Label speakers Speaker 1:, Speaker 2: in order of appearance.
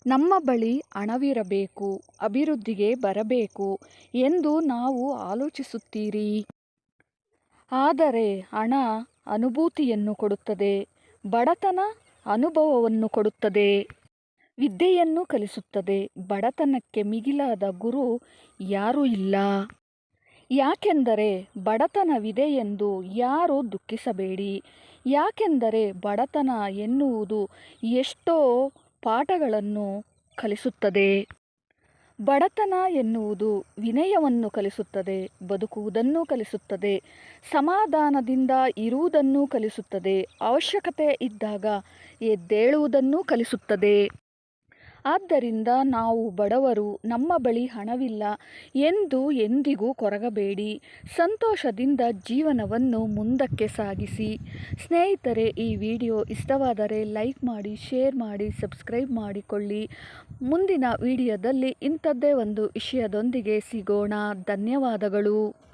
Speaker 1: ನಮ್ಮ ಬಳಿ ಹಣವಿರಬೇಕು, ಅಭಿವೃದ್ಧಿಗೆ ಬರಬೇಕು ಎಂದು ನಾವು ಆಲೋಚಿಸುತ್ತೀರಿ. ಆದರೆ ಹಣ ಅನುಭೂತಿಯನ್ನು ಕೊಡುತ್ತದೆ, ಬಡತನ ಅನುಭವವನ್ನು ಕೊಡುತ್ತದೆ. ವಿದ್ಯೆಯನ್ನು ಕಲಿಸುತ್ತದೆ. ಬಡತನಕ್ಕೆ ಮಿಗಿಲಾದ ಗುರು ಯಾರೂ ಇಲ್ಲ. ಯಾಕೆಂದರೆ ಬಡತನವಿದೆ ಎಂದು ಯಾರೂ ದುಃಖಿಸಬೇಡಿ. ಯಾಕೆಂದರೆ ಬಡತನ ಎನ್ನುವುದು ಎಷ್ಟೋ ಪಾಠಗಳನ್ನು ಕಲಿಸುತ್ತದೆ. ಬಡತನ ಎನ್ನುವುದು ವಿನಯವನ್ನು ಕಲಿಸುತ್ತದೆ, ಬದುಕುವುದನ್ನು ಕಲಿಸುತ್ತದೆ, ಸಮಾಧಾನದಿಂದ ಇರುವುದನ್ನು ಕಲಿಸುತ್ತದೆ, ಅವಶ್ಯಕತೆ ಇದ್ದಾಗ ಎದ್ದೇಳುವುದನ್ನು ಕಲಿಸುತ್ತದೆ. ಆದ್ದರಿಂದ ನಾವು ಬಡವರು, ನಮ್ಮ ಬಳಿ ಹಣವಿಲ್ಲ ಎಂದು ಎಂದಿಗೂ ಕೊರಗಬೇಡಿ. ಸಂತೋಷದಿಂದ ಜೀವನವನ್ನು ಮುಂದಕ್ಕೆ ಸಾಗಿಸಿ. ಸ್ನೇಹಿತರೆ, ಈ ವಿಡಿಯೋ ಇಷ್ಟವಾದರೆ ಲೈಕ್ ಮಾಡಿ, ಶೇರ್ ಮಾಡಿ, ಸಬ್ಸ್ಕ್ರೈಬ್ ಮಾಡಿಕೊಳ್ಳಿ. ಮುಂದಿನ ವಿಡಿಯೋದಲ್ಲಿ ಇಂಥದ್ದೇ ಒಂದು ವಿಷಯದೊಂದಿಗೆ ಸಿಗೋಣ. ಧನ್ಯವಾದಗಳು.